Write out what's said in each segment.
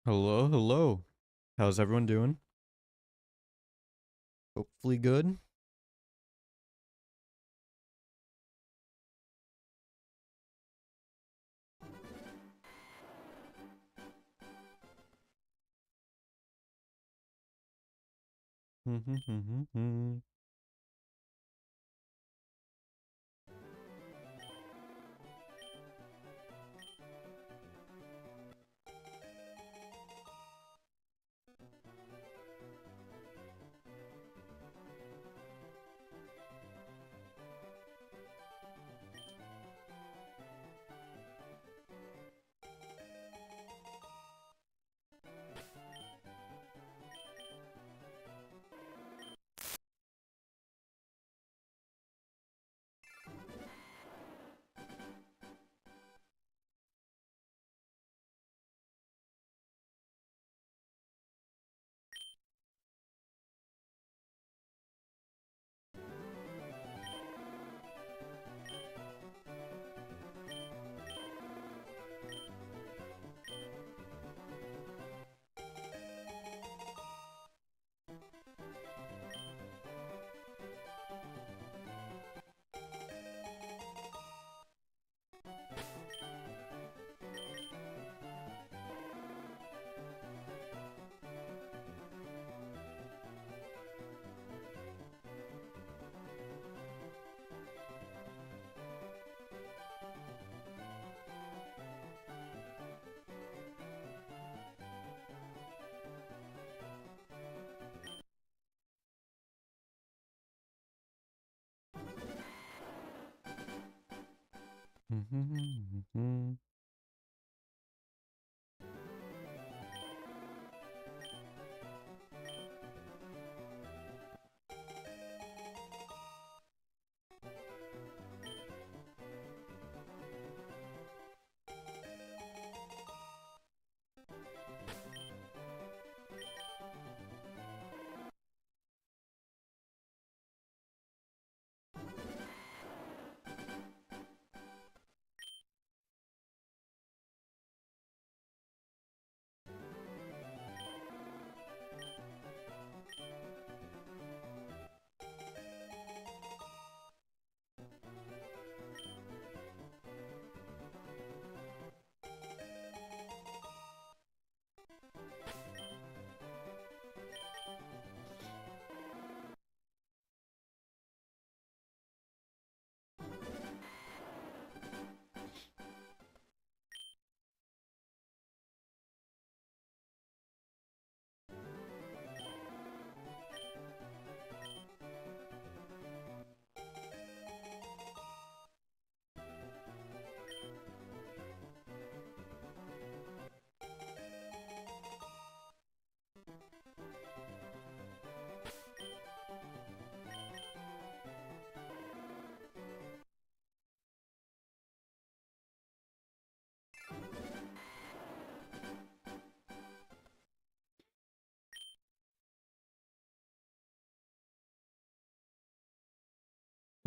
Hello, hello. How's everyone doing? Hopefully good.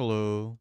Hello.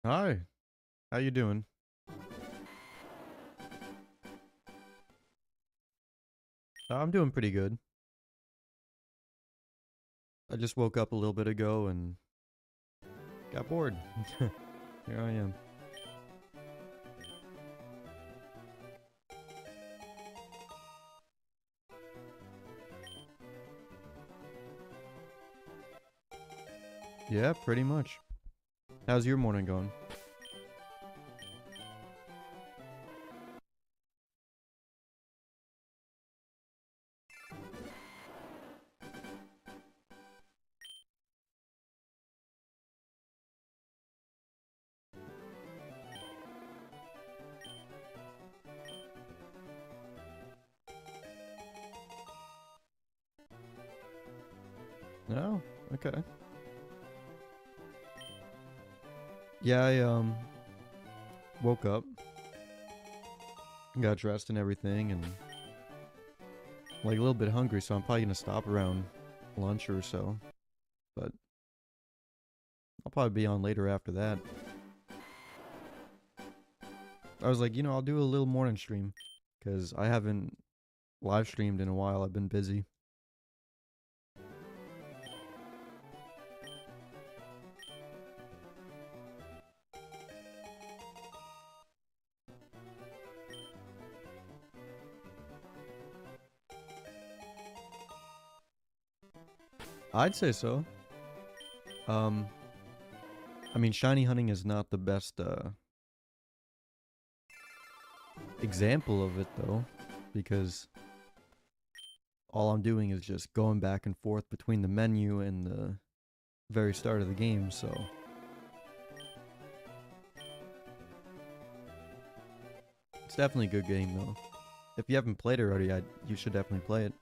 Hi, how you doing? I'm doing pretty good. I just woke up a little bit ago and got bored. Here I am. Yeah, pretty much. How's your morning going? Oh, okay. Yeah, I woke up, got dressed and everything, and like a little bit hungry, so I'm probably gonna stop around lunch or so. But I'll probably be on later after that. I was like, I'll do a little morning stream because I haven't live streamed in a while. I've been busy. I'd say so. Um, I mean, shiny hunting is not the best example of it though, because all I'm doing is just going back and forth between the menu and the very start of the game, so it's definitely a good game though. If you haven't played it already, you should definitely play it.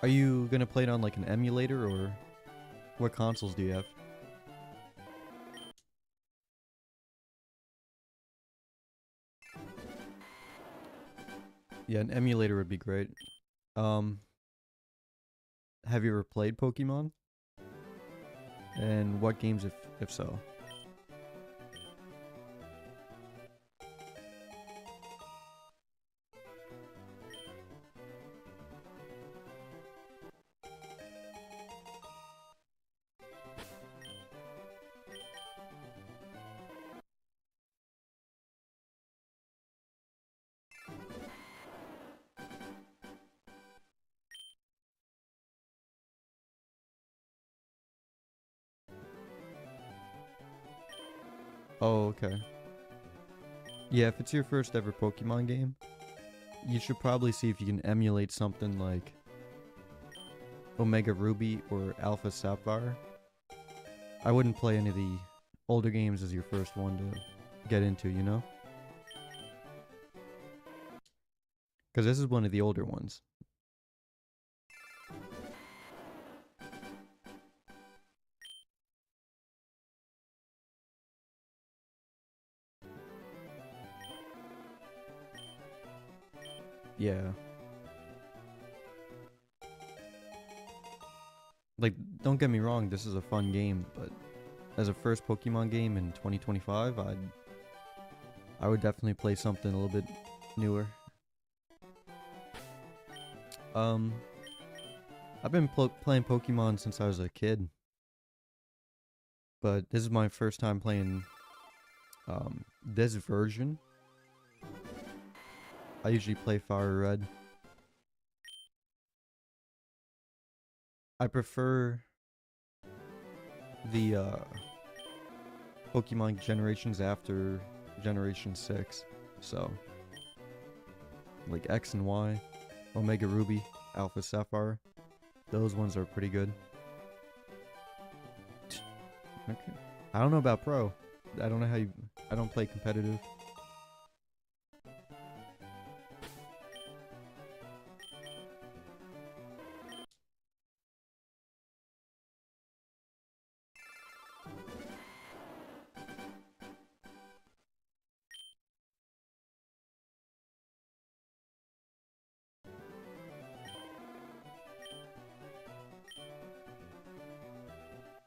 Are you gonna play it on like an emulator, or what consoles do you have? Yeah, an emulator would be great. Um, have you ever played Pokemon? And what games, if so? Oh, okay. Yeah, if it's your first ever Pokemon game, you should probably see if you can emulate something like Omega Ruby or Alpha Sapphire. I wouldn't play any of the older games as your first one to get into, you know? Because this is one of the older ones. Yeah. Like, don't get me wrong, this is a fun game, but as a first Pokemon game in 2025, I would definitely play something a little bit newer. Um, I've been playing Pokemon since I was a kid, but this is my first time playing this version. I usually play Fire Red. I prefer the Pokemon generations after Generation 6. So, like X and Y, Omega Ruby, Alpha Sapphire. Those ones are pretty good. Okay. I don't know about Pro. I don't know how you... I don't play competitive.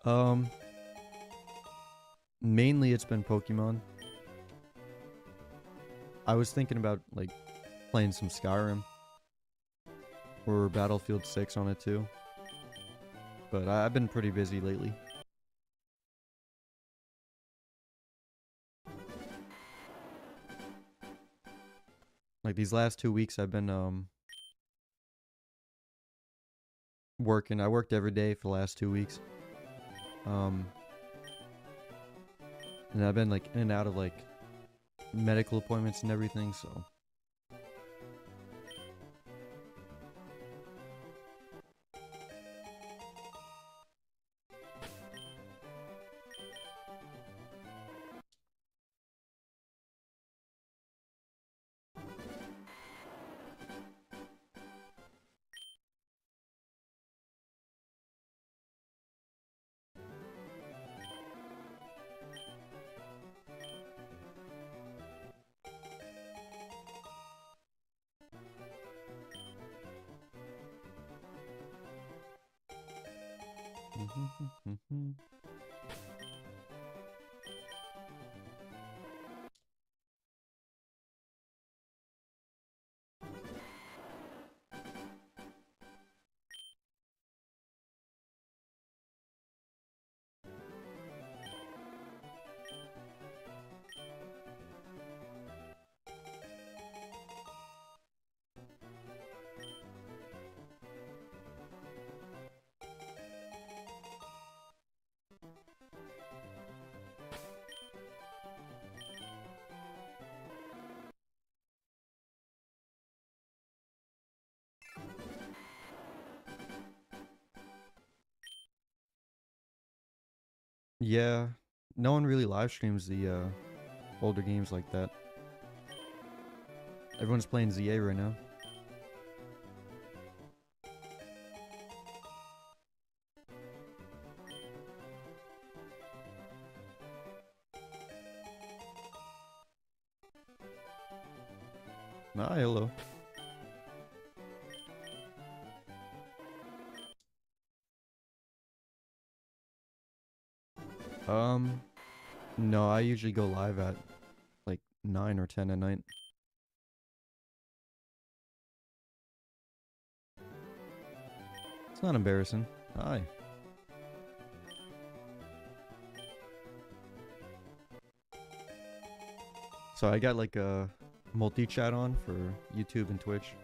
Um, Mainly it's been Pokemon. I was thinking about, like, playing some Skyrim. Or Battlefield 6 on it too. But I've been pretty busy lately. Like, these last 2 weeks I've been, working. I worked every day for the last 2 weeks. And I've been, like, in and out of, like, medical appointments and everything, so... Yeah, no one really live streams the older games like that. Everyone's playing ZA right now. Ah, hello. No, I usually go live at like 9 or 10 at night. It's not embarrassing. Hi. So I got like a multi-chat on for YouTube and Twitch.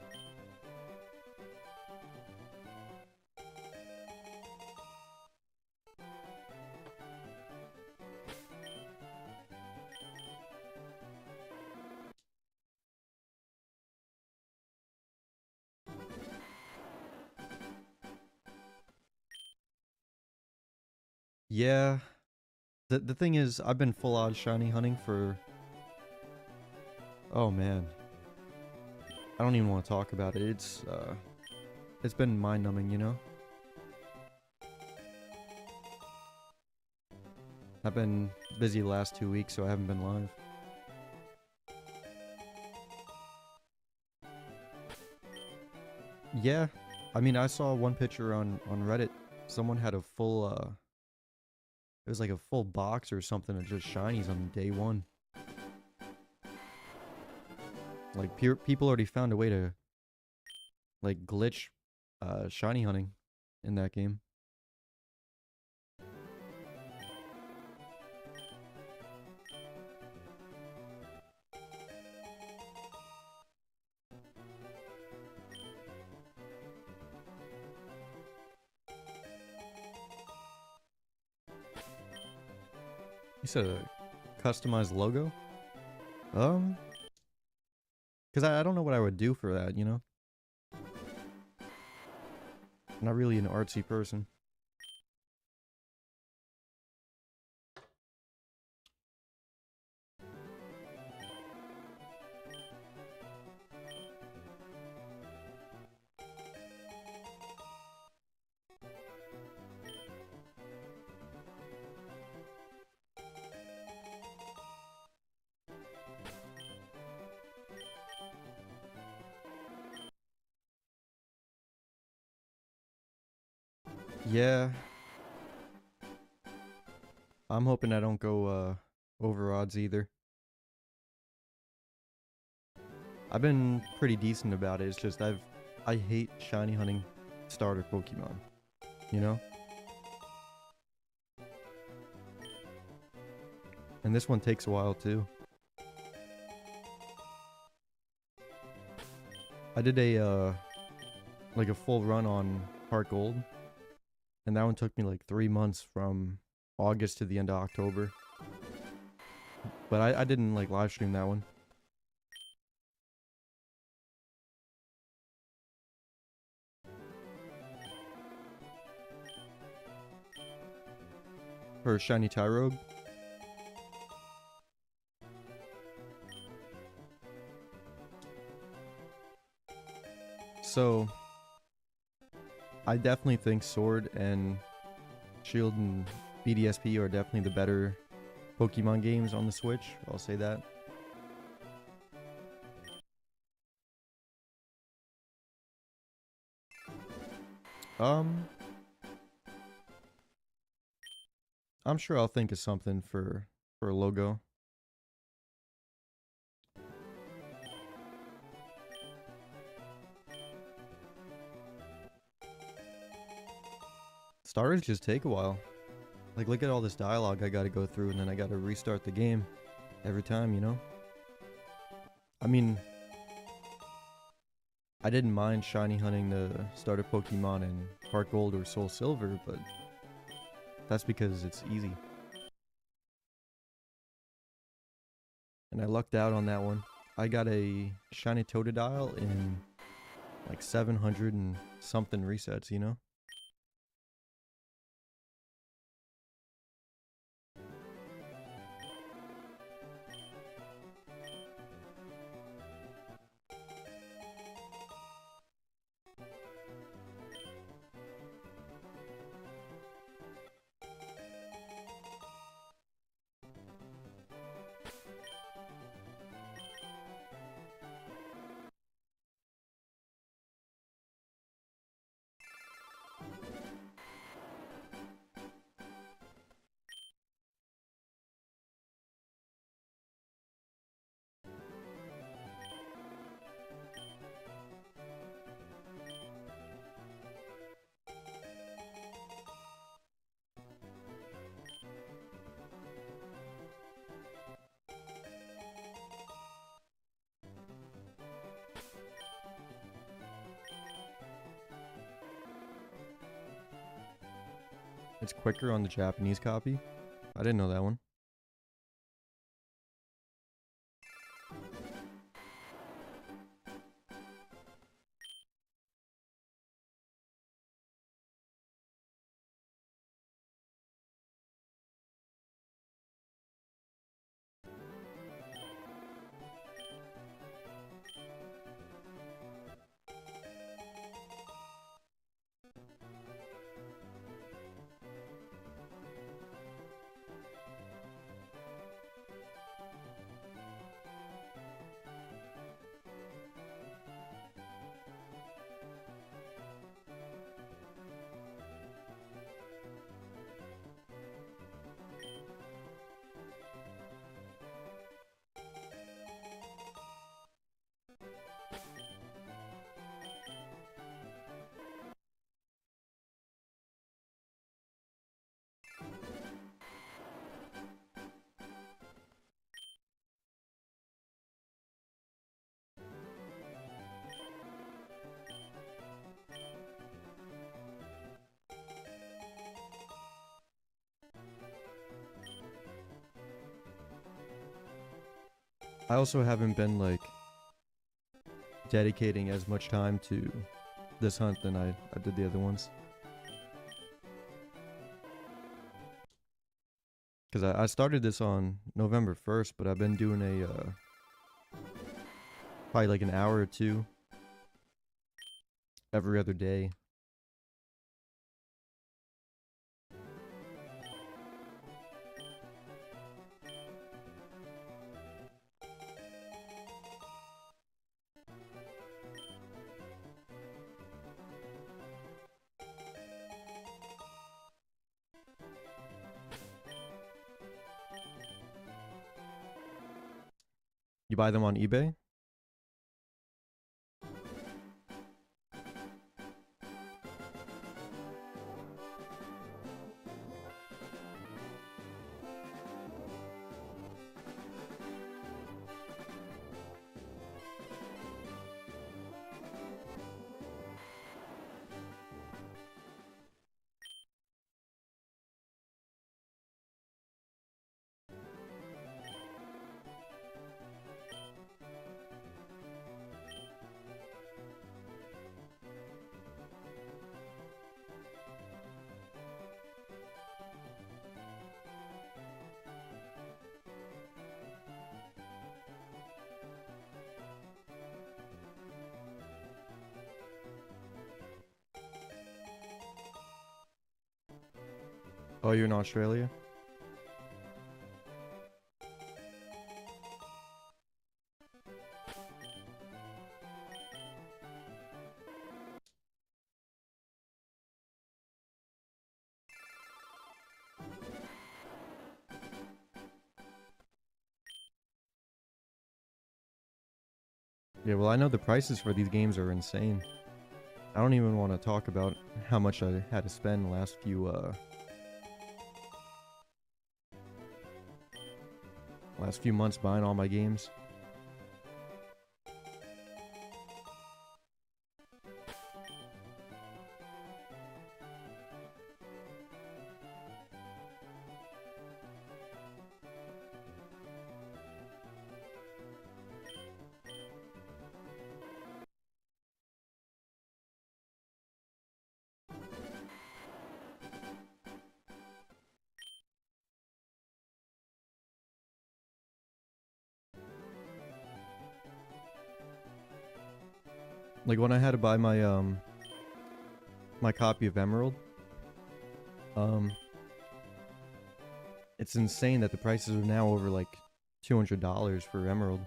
Yeah. The thing is, I've been full on shiny hunting for... Oh man. I don't even want to talk about it. It's been mind-numbing, you know? I've been busy the last 2 weeks, so I haven't been live. Yeah. I mean, I saw one picture on Reddit. Someone had a full, it was like a full box or something of just shinies on day one. Like, people already found a way to, like, glitch, shiny hunting in that game. You said a customized logo? Because I don't know what I would do for that, you know? I'm not really an artsy person. Yeah. I'm hoping I don't go, over odds either. I've been pretty decent about it. It's just I hate shiny hunting starter Pokemon. You know? And this one takes a while too. I did a like a full run on Heart Gold. And that one took me like 3 months from August to the end of October. But I didn't like live stream that one. For Shiny Tyrogue. So I definitely think Sword and Shield and BDSP are definitely the better Pokemon games on the Switch. I'll say that. Um, I'm sure I'll think of something for a logo. Starters just take a while. Like, look at all this dialogue I gotta go through, and then I gotta restart the game every time, you know? I mean, I didn't mind shiny hunting the starter Pokemon in Heart Gold or Soul Silver, but that's because it's easy. And I lucked out on that one. I got a shiny Totodile in like 700 and something resets, you know? It's quicker on the Japanese copy. I didn't know that one. I also haven't been like dedicating as much time to this hunt than I did the other ones. Because I started this on November 1st, but I've been doing a probably like an hour or two every other day. You buy them on eBay? Oh, you're in Australia? Yeah, well, I know the prices for these games are insane. I don't even want to talk about how much I had to spend the last few months buying all my games. Like when I had to buy my copy of Emerald, um it's insane that the prices are now over like $200 for Emerald.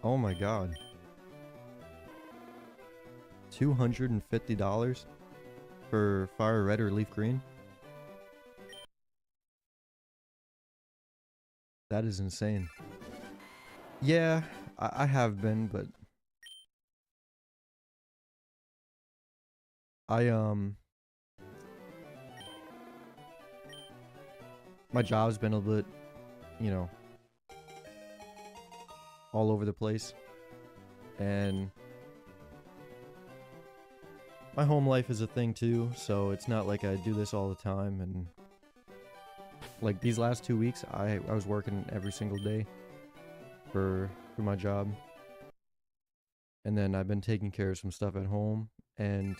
Oh my god. $250 for Fire Red or Leaf Green? That is insane. Yeah, I have been, but I my job's been a bit, you know, all over the place. And my home life is a thing too, so it's not like I do this all the time. And like these last 2 weeks, I was working every single day for my job. And then I've been taking care of some stuff at home, and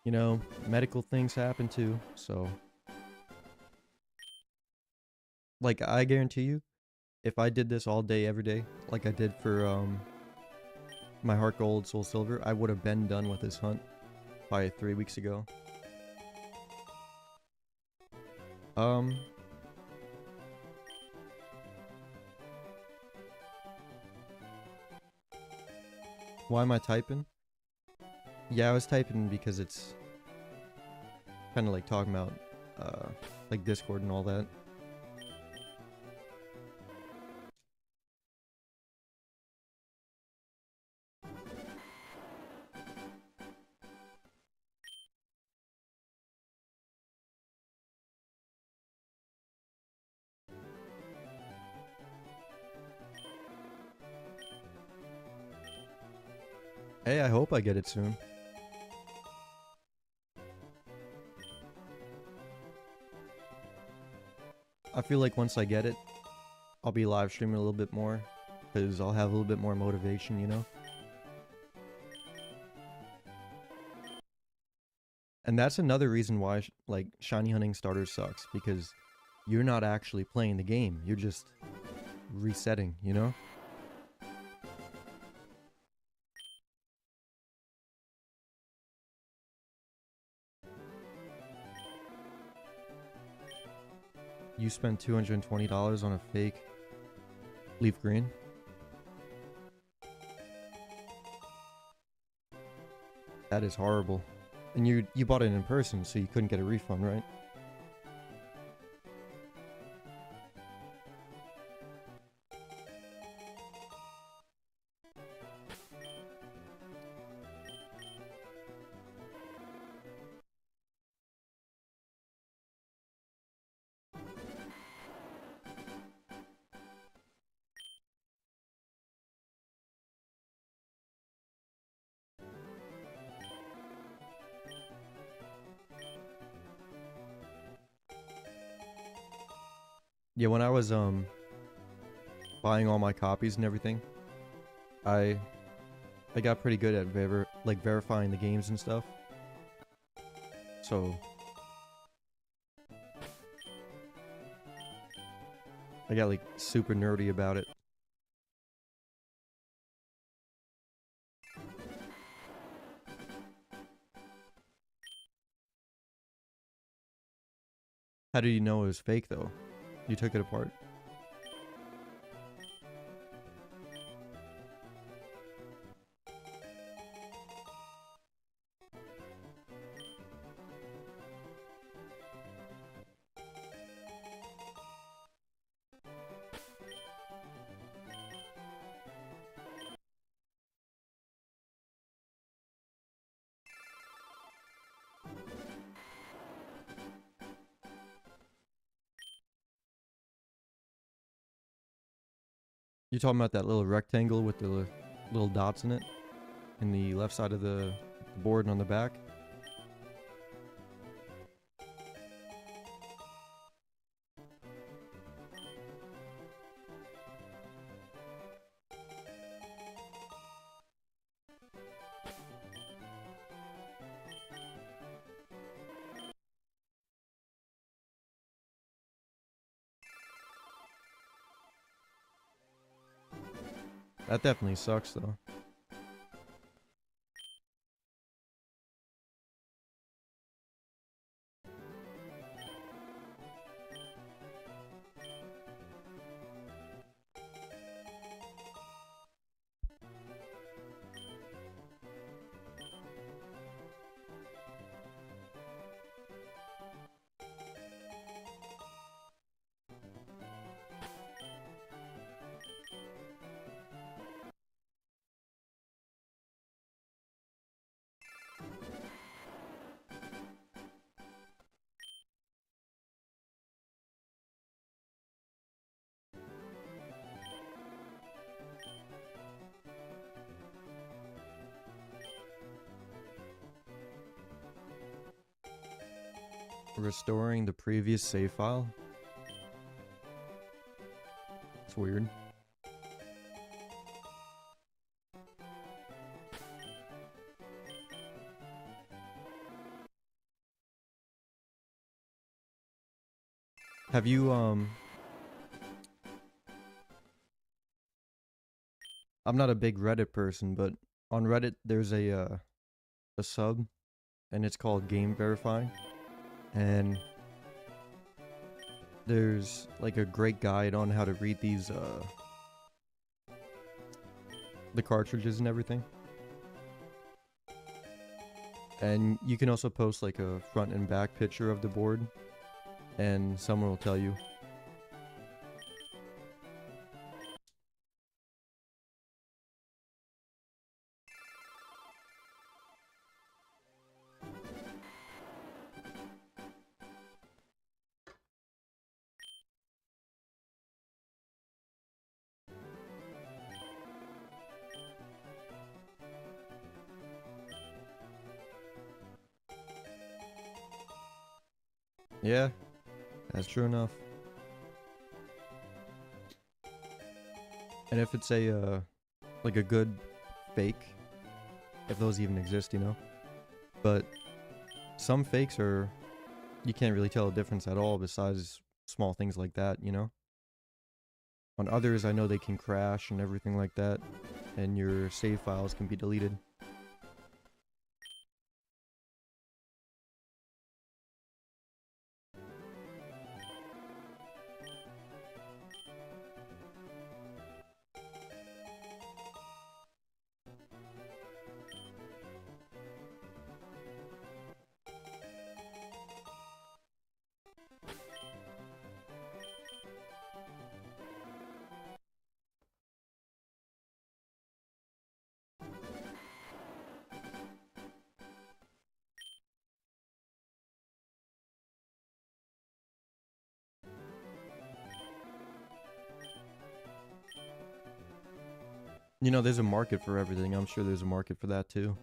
you know, medical things happen too. So like I guarantee you, if I did this all day every day, like I did for my Heart Gold, Soul Silver, I would have been done with this hunt probably 3 weeks ago. Why am I typing? Yeah, I was typing because it's kind of like talking about like Discord and all that. Hey, I hope I get it soon. I feel like once I get it, I'll be live streaming a little bit more, because I'll have a little bit more motivation, you know? And that's another reason why, like, Shiny Hunting Starter sucks, because you're not actually playing the game. You're just resetting, you know? You spent $220 on a fake Leaf Green? That is horrible. And you bought it in person, so you couldn't get a refund, right? Yeah, when I was buying all my copies and everything, I got pretty good at verifying the games and stuff. So I got like super nerdy about it. How did you know it was fake though? You took it apart? You talking about that little rectangle with the little dots in it? In the left side of the board and on the back? That definitely sucks though. Restoring the previous save file? It's weird. Have you, I'm not a big Reddit person, but on Reddit there's a sub, and it's called Game Verifying, and there's like a great guide on how to read these, the cartridges and everything. And you can also post like a front and back picture of the board, and someone will tell you. Yeah, that's true enough. And if it's a, like a good fake, if those even exist, you know? But some fakes are, you can't really tell a difference at all besides small things like that, you know? On others, I know they can crash and everything like that, and your save files can be deleted. You know, there's a market for everything. I'm sure there's a market for that too.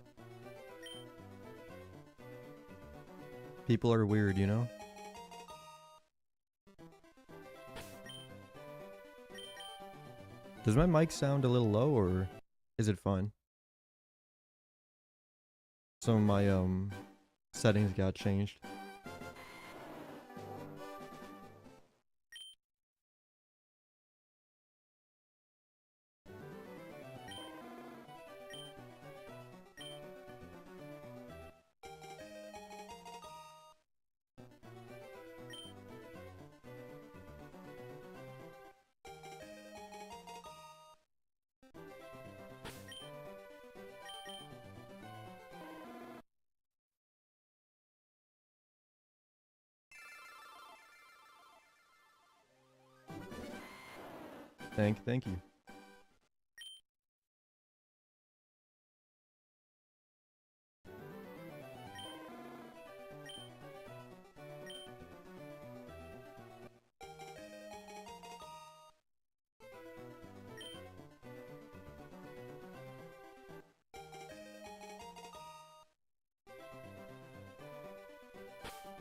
People are weird, you know? Does my mic sound a little low, or is it fine? Some of my settings got changed. Thank you.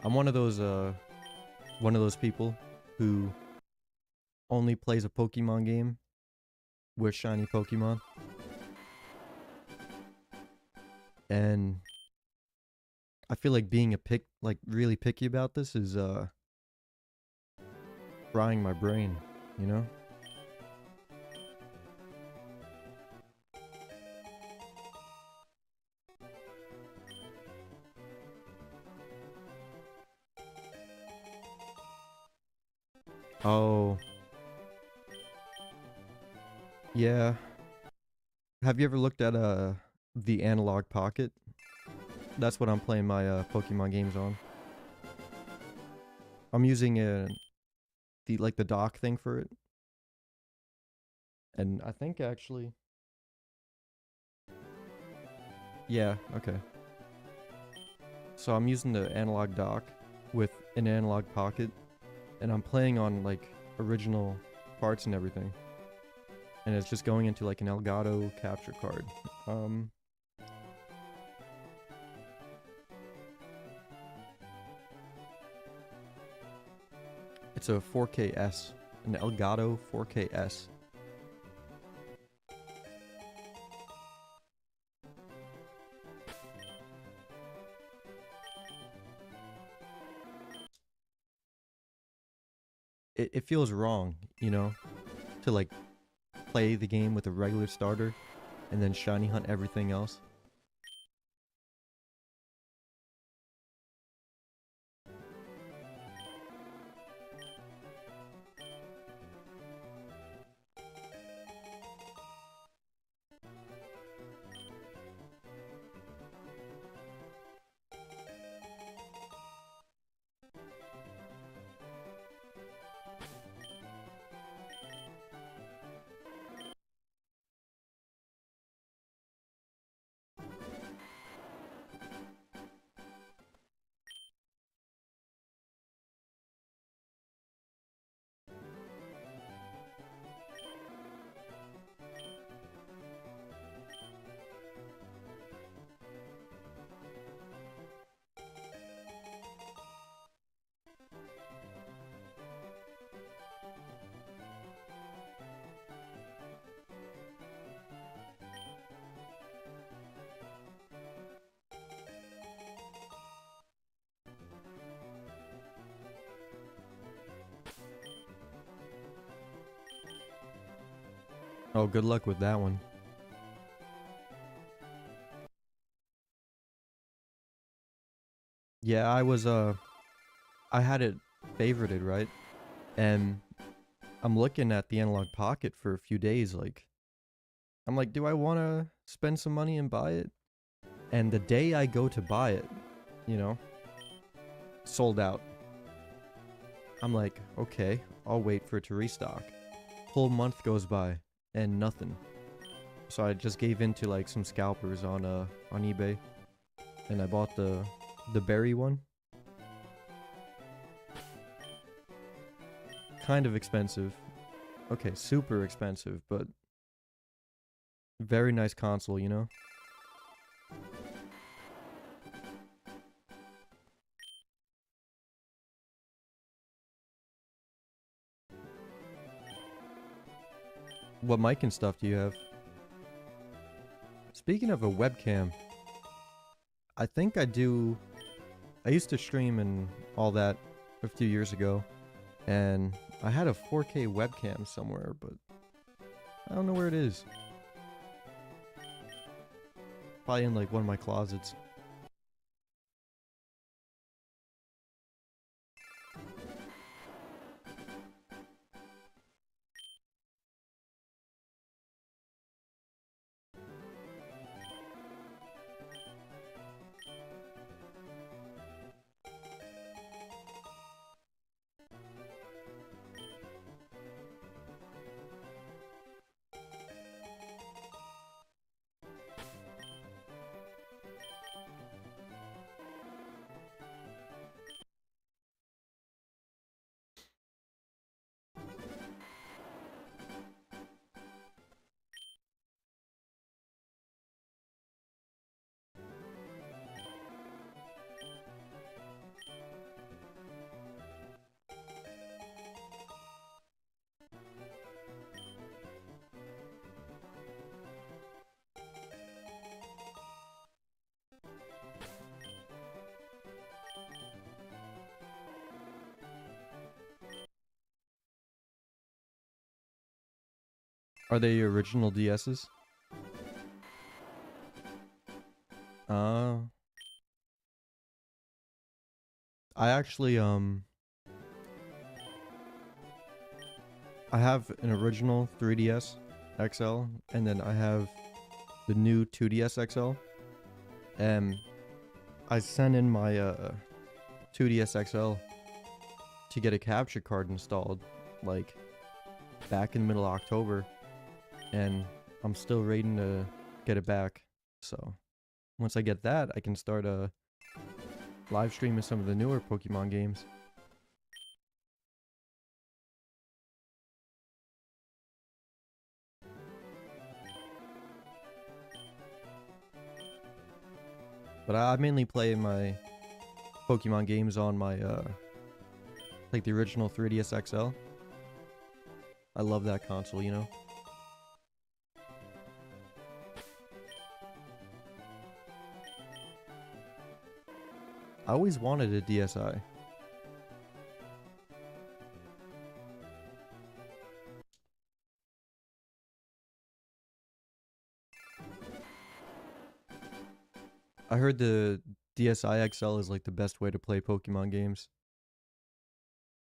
I'm one of those people who only plays a Pokemon game with shiny Pokemon. And I feel like being really picky about this is frying my brain, you know? Oh, yeah. Have you ever looked at the Analog Pocket? That's what I'm playing my Pokemon games on. I'm using the dock thing for it. And I think actually, yeah, okay. So I'm using the analog dock with an analog pocket, and I'm playing on like original parts and everything. And it's just going into like an Elgato capture card. It's a 4KS, an Elgato 4KS. It feels wrong, you know, to like play the game with a regular starter and then shiny hunt everything else. Oh, good luck with that one. Yeah, I had it favorited, right? And I'm looking at the analog pocket for a few days, like, I'm like, do I want to spend some money and buy it? And the day I go to buy it, you know, sold out. I'm like, okay, I'll wait for it to restock. Whole month goes by and nothing. So I just gave in to like some scalpers on eBay, and I bought the berry one. Kind of expensive. Okay, super expensive, but very nice console, you know? What mic and stuff do you have? Speaking of a webcam, I think I used to stream and all that a few years ago, and I had a 4K webcam somewhere, but I don't know where it is. Probably in like one of my closets. Are they original DSs? Uh, I actually, I have an original 3DS XL, and then I have the new 2DS XL. And I sent in my 2DS XL to get a capture card installed, like back in the middle of October, and I'm still waiting to get it back. So once I get that, I can start live streaming some of the newer Pokemon games. But I mainly play my Pokemon games on my like the original 3DS XL. I love that console, you know. I always wanted a DSi. I heard the DSi XL is like the best way to play Pokemon games.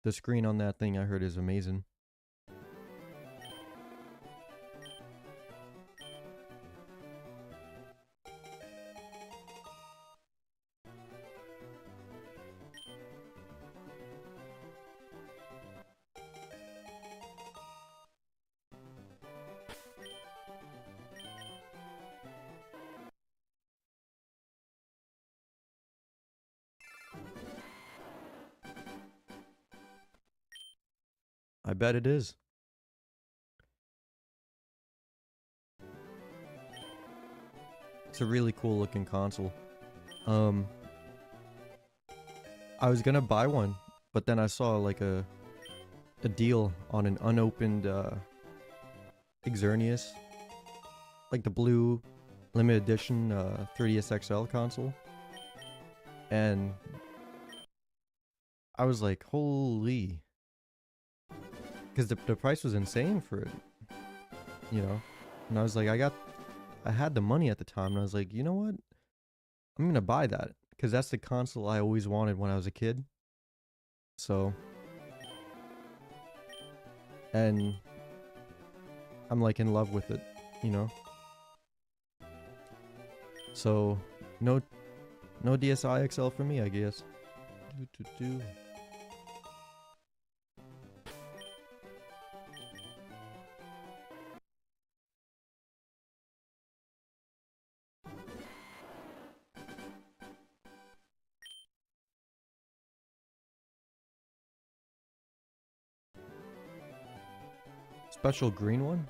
The screen on that thing I heard is amazing. I bet it is. It's a really cool looking console. I was gonna buy one, but then I saw like a deal on an unopened Xerneas, like the blue limited edition 3DS XL console, and I was like, holy, because the price was insane for it, you know. And I was like, I had the money at the time, and I was like, you know what, I'm gonna buy that because that's the console I always wanted when I was a kid. So, and I'm like in love with it, you know. So, no DSi XL for me, I guess. Special green one?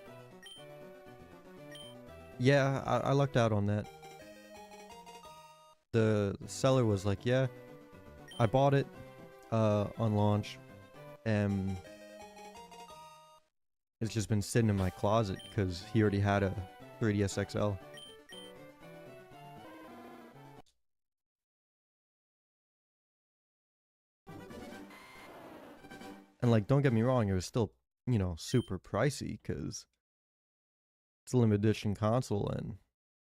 Yeah, I lucked out on that. The seller was like, yeah, I bought it on launch, and it's just been sitting in my closet because he already had a 3DS XL. And like, don't get me wrong, it was still, you know, super pricey because it's a limited edition console and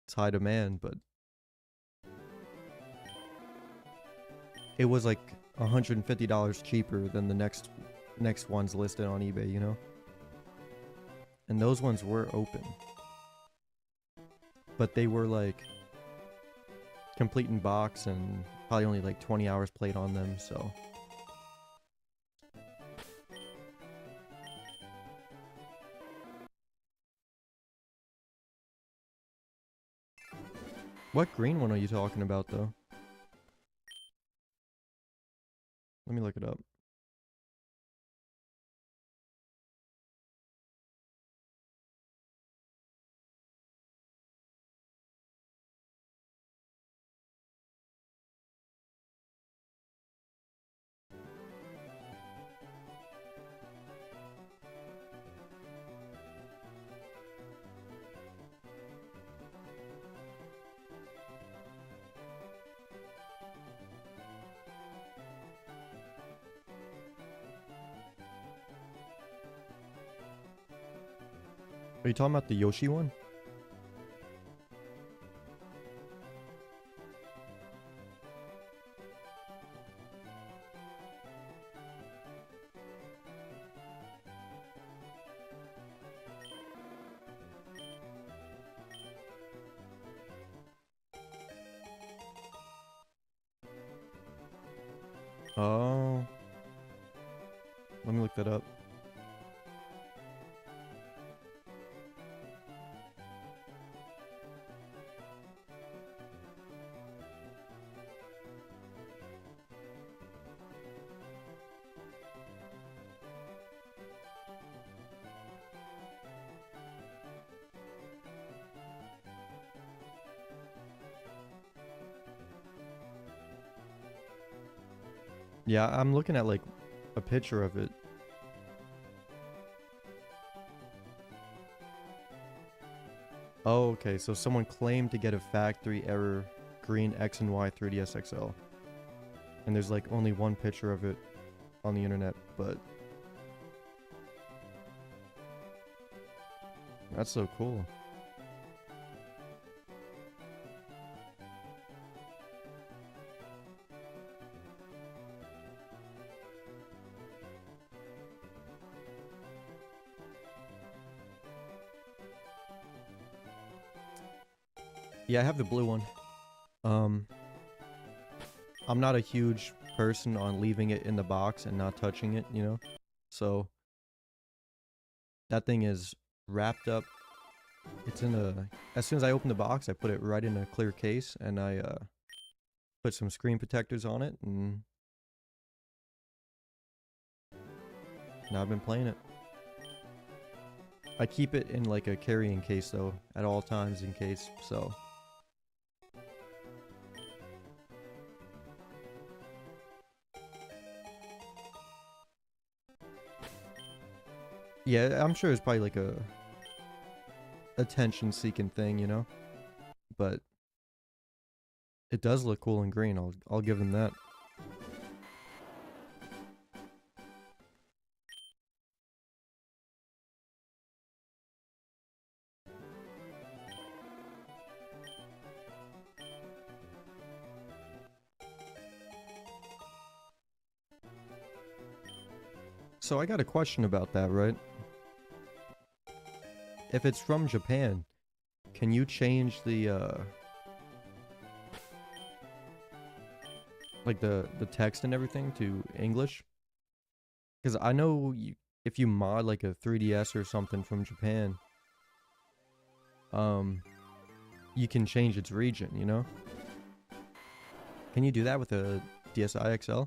it's high demand, but it was like $150 cheaper than the next ones listed on eBay, you know? And those ones were open. But they were like complete in box and probably only like 20 hours played on them, so. What green one are you talking about though? Let me look it up. Are you talking about the Yoshi one? Oh. Let me look that up. Yeah, I'm looking at like a picture of it. Oh, okay. So someone claimed to get a factory error green X and Y 3DS XL. And there's like only one picture of it on the internet, but that's so cool. Yeah, I have the blue one. I'm not a huge person on leaving it in the box and not touching it, you know? So that thing is wrapped up. It's in a... As soon as I open the box, I put it right in a clear case, and I put some screen protectors on it, and now I've been playing it. I keep it in like a carrying case though, at all times in case, so... Yeah, I'm sure it's probably like a attention-seeking thing, you know? But it does look cool in green. I'll give them that. So I got a question about that, right? If it's from Japan, can you change the like the text and everything to English? Because I know if you mod like a 3DS or something from Japan, you can change its region, you know? Can you do that with a DSi XL?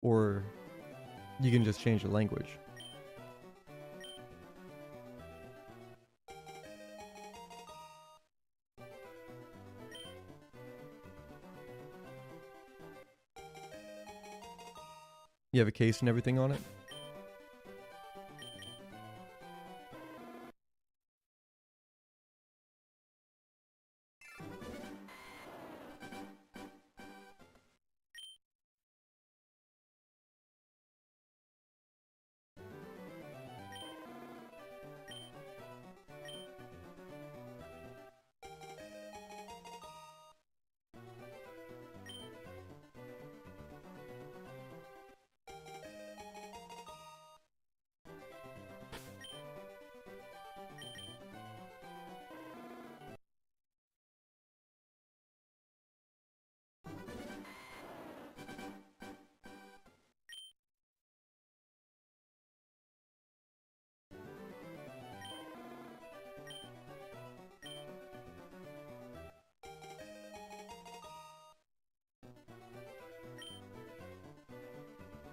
Or you can just change the language? You have a case and everything on it?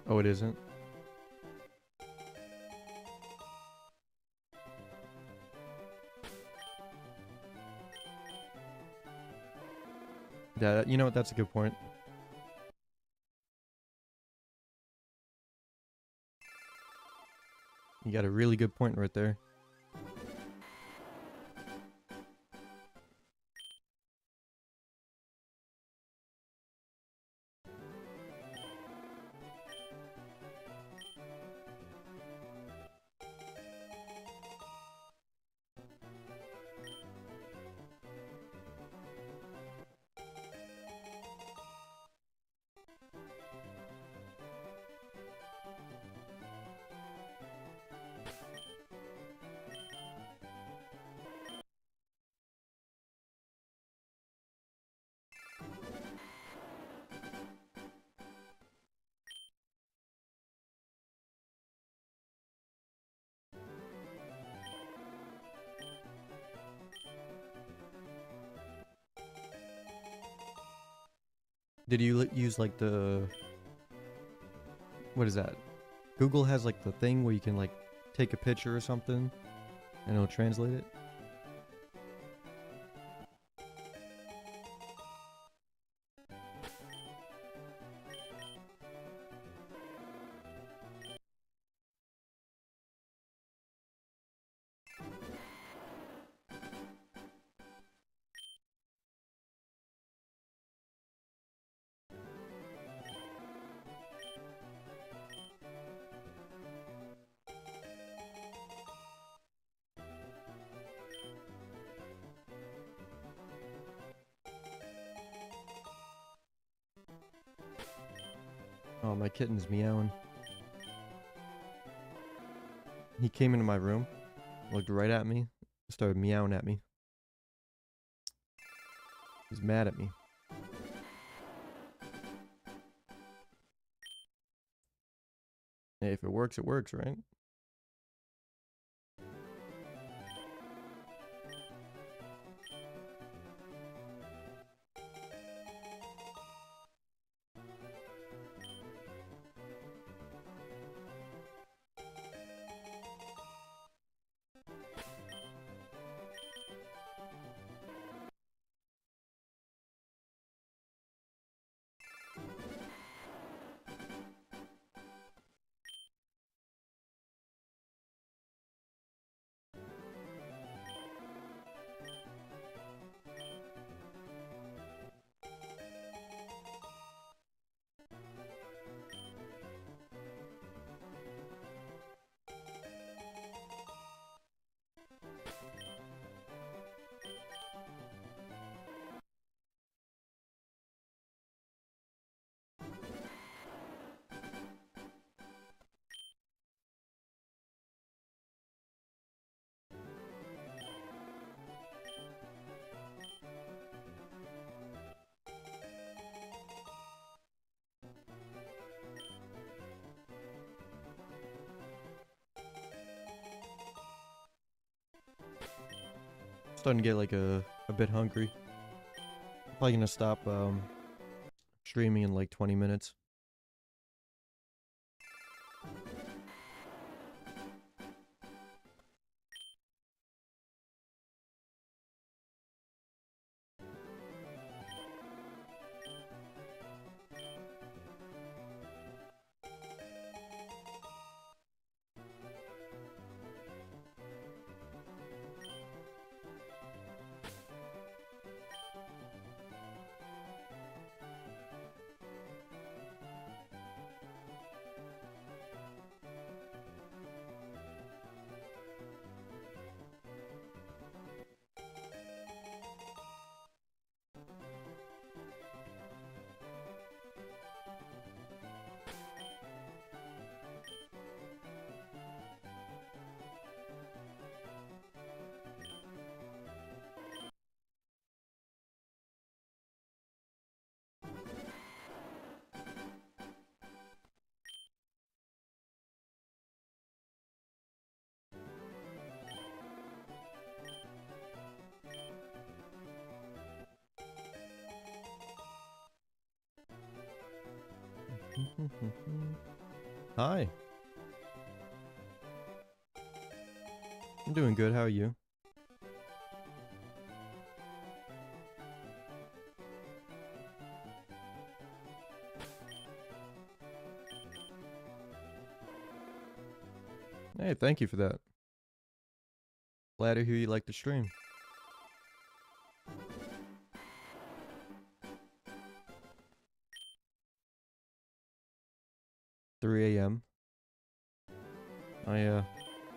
Oh, it isn't? Yeah, you know what? That's a good point. You got a really good point right there. Did you use like the, what is that? Google has like the thing where you can like take a picture or something and it'll translate it. Oh, my kitten's meowing. He came into my room, looked right at me, started meowing at me. He's mad at me. Hey, if it works, right? Starting to get like a bit hungry. Probably gonna stop streaming in like 20 minutes. Hi. I'm doing good. How are you? Hey, thank you for that. Glad to hear you like the stream. 3 a.m.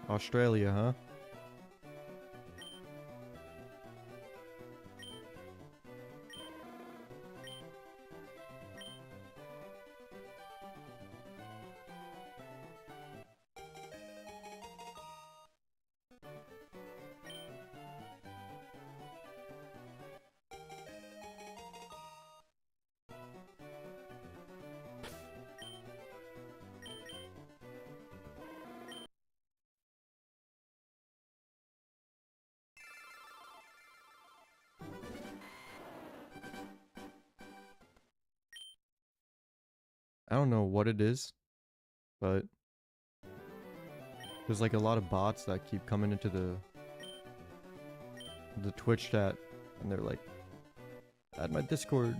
Australia, huh? I don't know what it is, but there's like a lot of bots that keep coming into the Twitch chat, and they're like, add my Discord.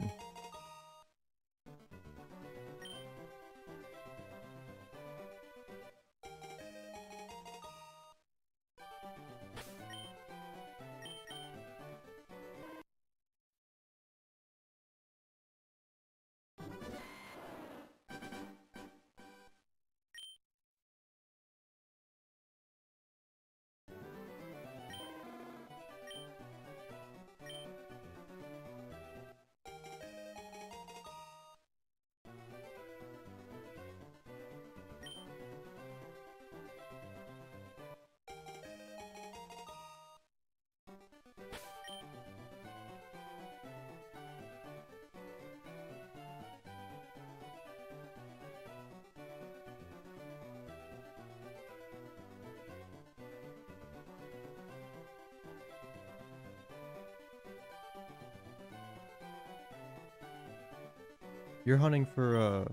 You're hunting for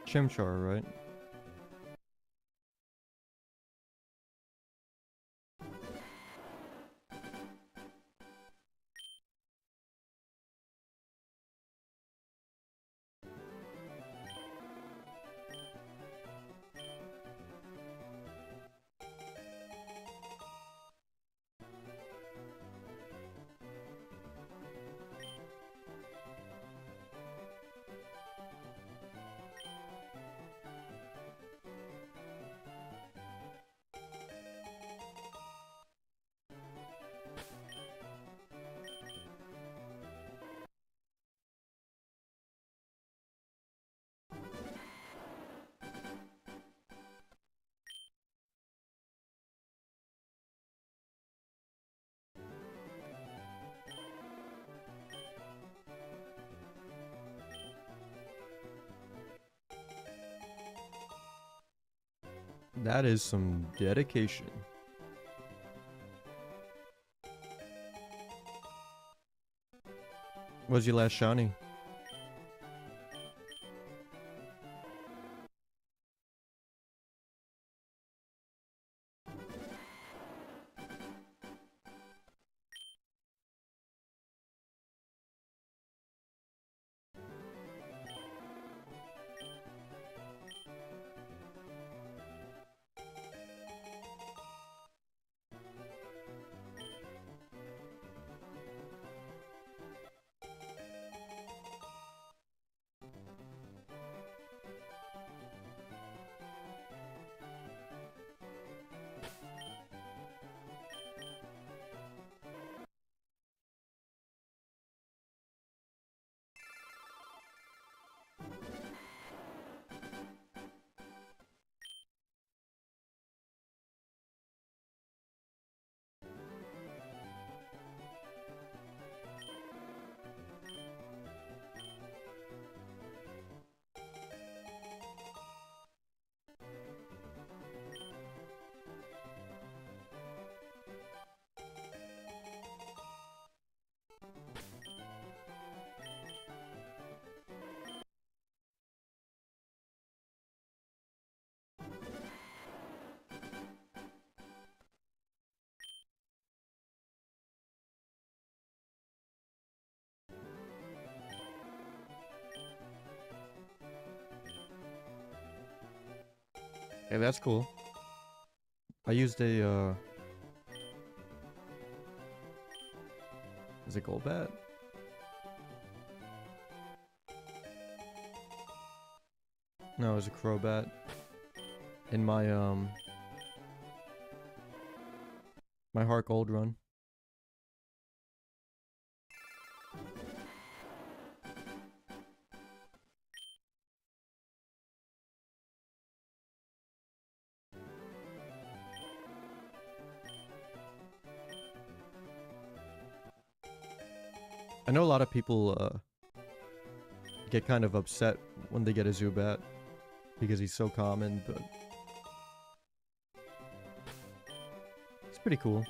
Chimchar, right? That is some dedication. What's your last shiny? Hey, that's cool. I used a, is it Golbat? No, it was a Crobat. In my, my Heart Gold run. I know a lot of people, get kind of upset when they get a Zubat because he's so common, but it's pretty cool.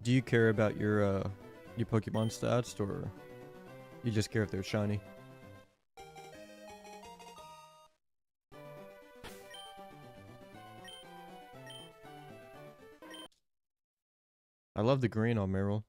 Do you care about your Pokemon stats, or you just care if they're shiny? I love the green on Meryl.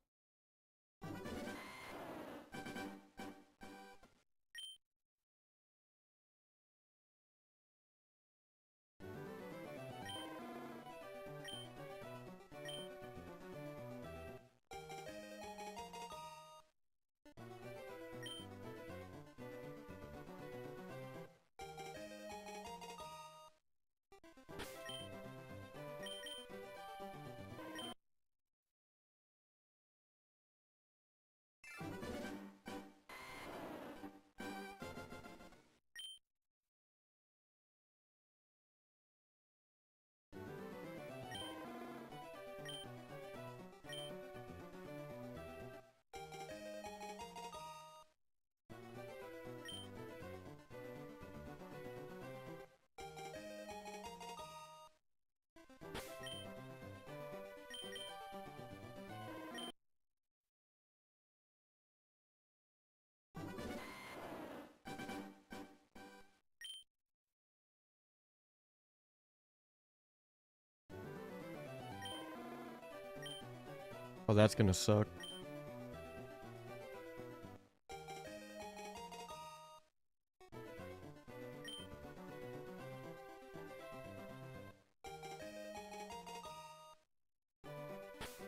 Oh, that's gonna suck.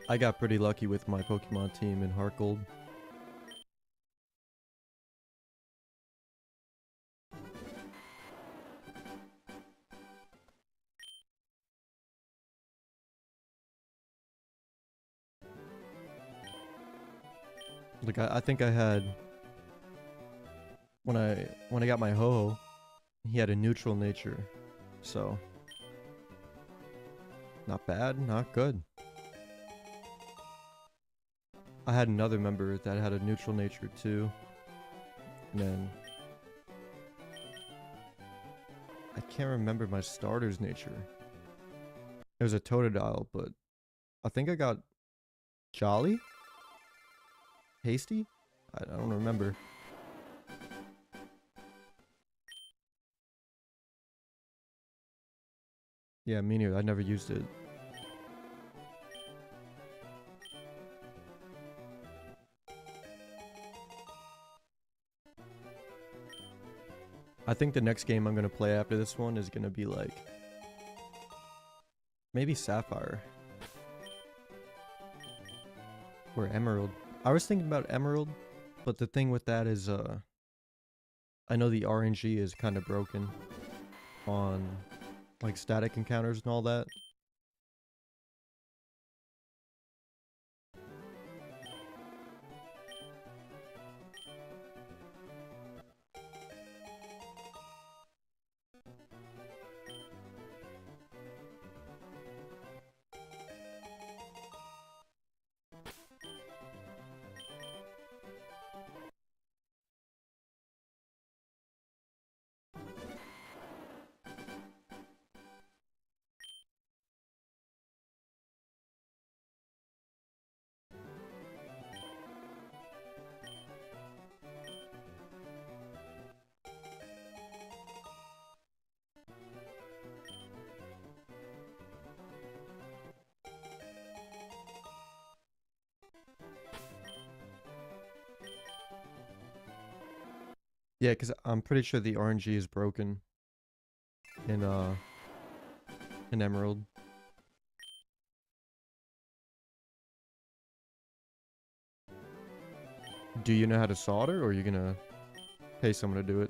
I got pretty lucky with my Pokemon team in Heart Gold. Like I think I had when I got my Ho-Oh, he had a neutral nature, so not bad, not good. I had another member that had a neutral nature too, and then I can't remember my starter's nature. It was a Totodile, but I think I got Jolly? Hasty? I don't remember. Yeah, me neither. I never used it. I think the next game I'm gonna play after this one is gonna be like maybe Sapphire or Emerald. I was thinking about Emerald, but the thing with that is I know the RNG is kind of broken on like static encounters and all that. Yeah, because I'm pretty sure the RNG is broken in Emerald. Do you know how to solder, or are you gonna pay someone to do it?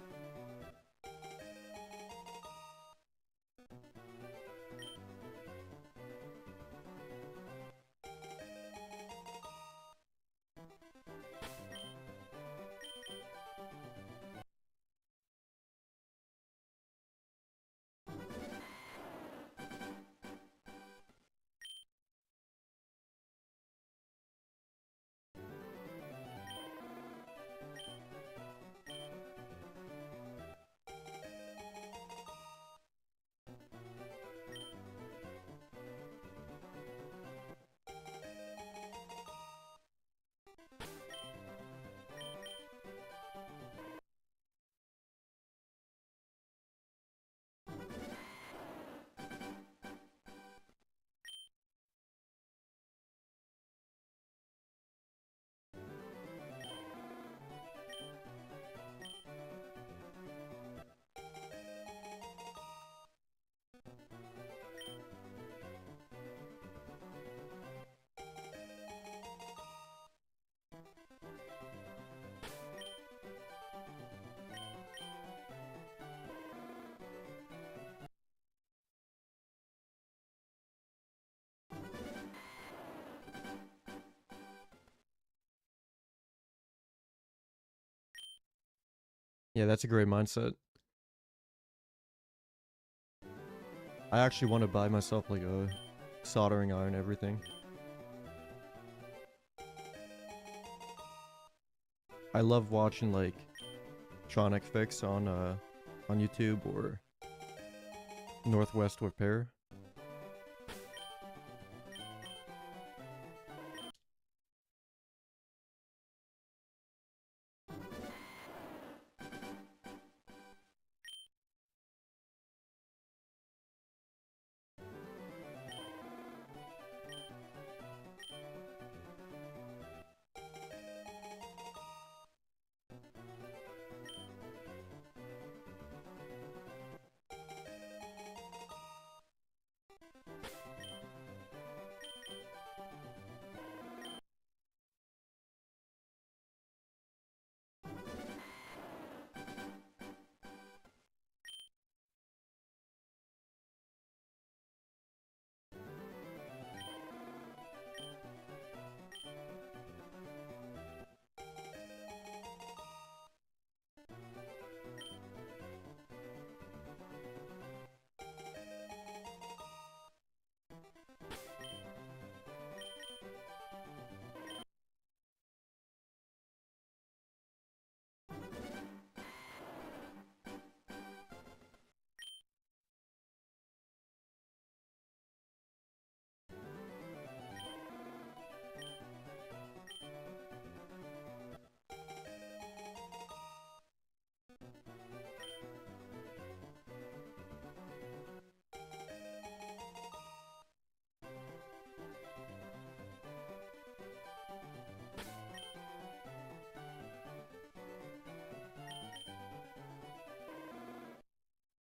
Yeah, that's a great mindset. I actually want to buy myself like a soldering iron and everything. I love watching like Tronic Fix on YouTube or Northwest Repair.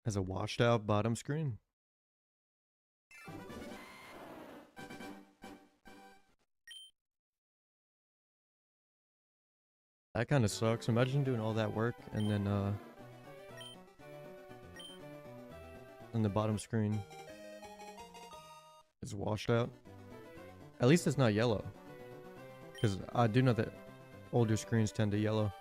Has a washed out bottom screen. That kind of sucks. Imagine doing all that work and then the bottom screen is washed out. At least it's not yellow. Because I do know that older screens tend to yellow.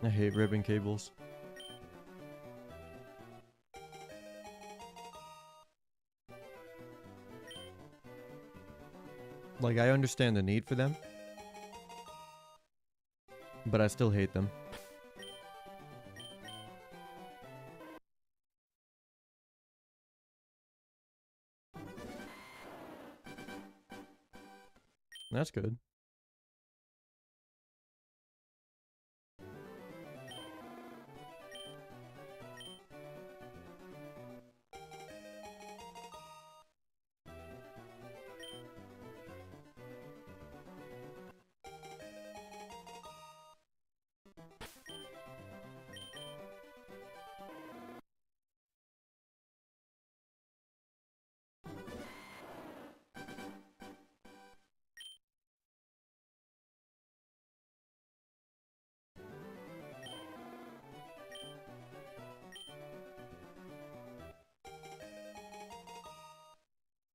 I hate ribbon cables. Like, I understand the need for them, but I still hate them. That's good.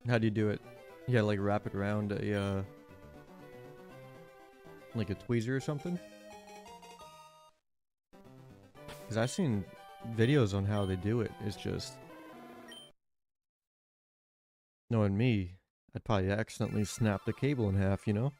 How do you do it? Yeah, like wrap it around a like a tweezer or something? Because I've seen videos on how they do it. It's just, knowing me, I'd probably accidentally snap the cable in half, you know?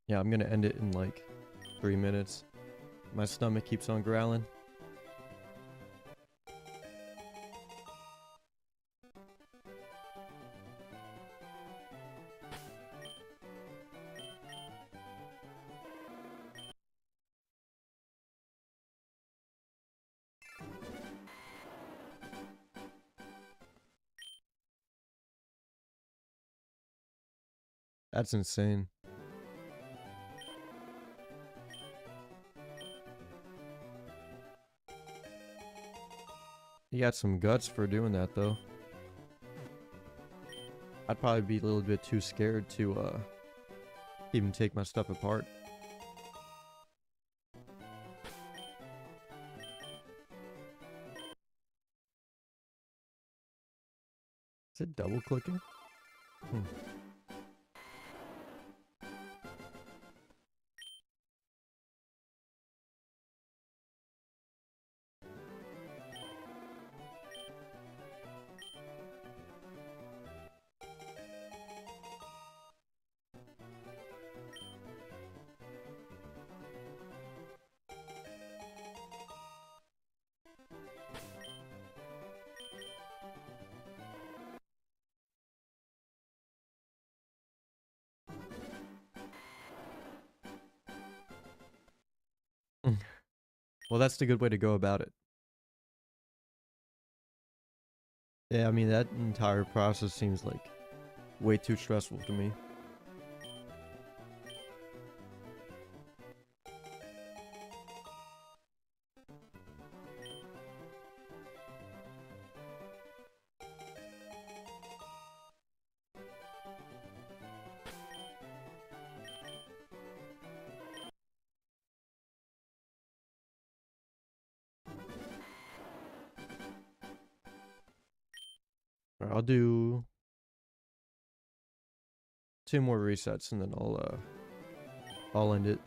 Yeah, I'm gonna end it in like 3 minutes. My stomach keeps on growling. That's insane. You got some guts for doing that, though. I'd probably be a little bit too scared to, even take my stuff apart. Is it double clicking? Hmm. Well, that's the good way to go about it. Yeah, I mean, that entire process seems like way too stressful to me. Alright, I'll do 2 more resets and then I'll end it.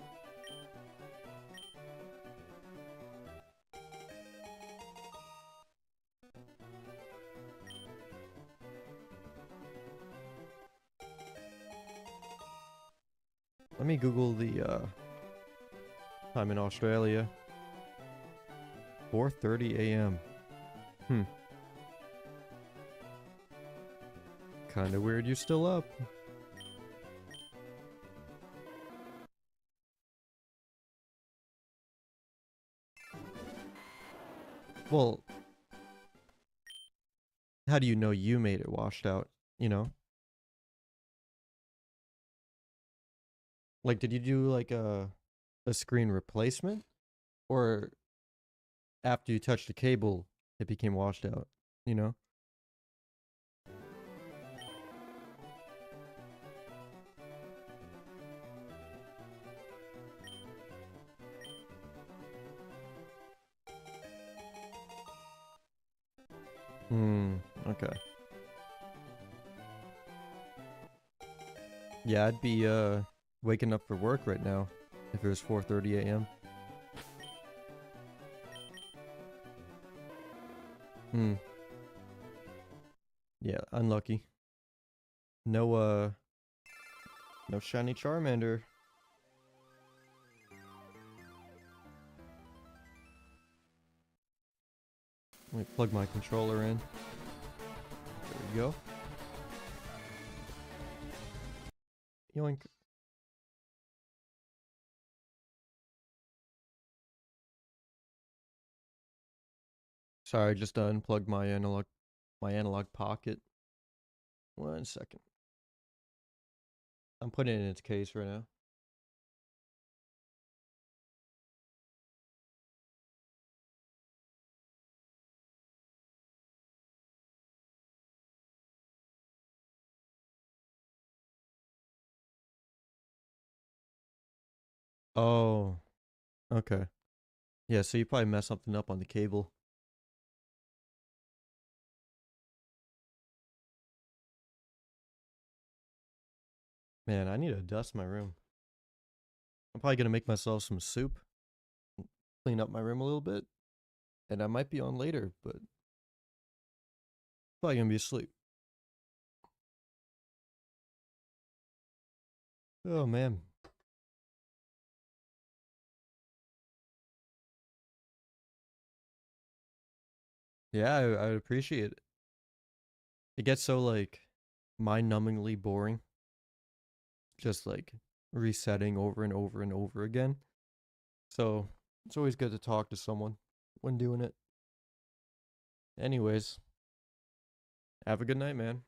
Let me Google the time in Australia. 4:30 a.m. Hmm. Kinda weird you're still up. Well, how do you know you made it washed out, you know? Like, did you do like a screen replacement? Or after you touched the cable, it became washed out, you know? Hmm, okay. Yeah, I'd be waking up for work right now if it was 4:30 a.m. Hmm. Yeah, unlucky. No no shiny Charmander. Let me plug my controller in. There we go. Yoink. Sorry, I just unplugged my analog pocket. 1 second. I'm putting it in its case right now. Oh, okay. Yeah, so you probably messed something up on the cable. Man, I need to dust my room. I'm probably gonna make myself some soup, clean up my room a little bit, and I might be on later, but probably gonna be asleep. Oh man. Yeah, I would appreciate it. It gets so like mind-numbingly boring, just like resetting over and over and over again. So it's always good to talk to someone when doing it. Anyways, have a good night, man.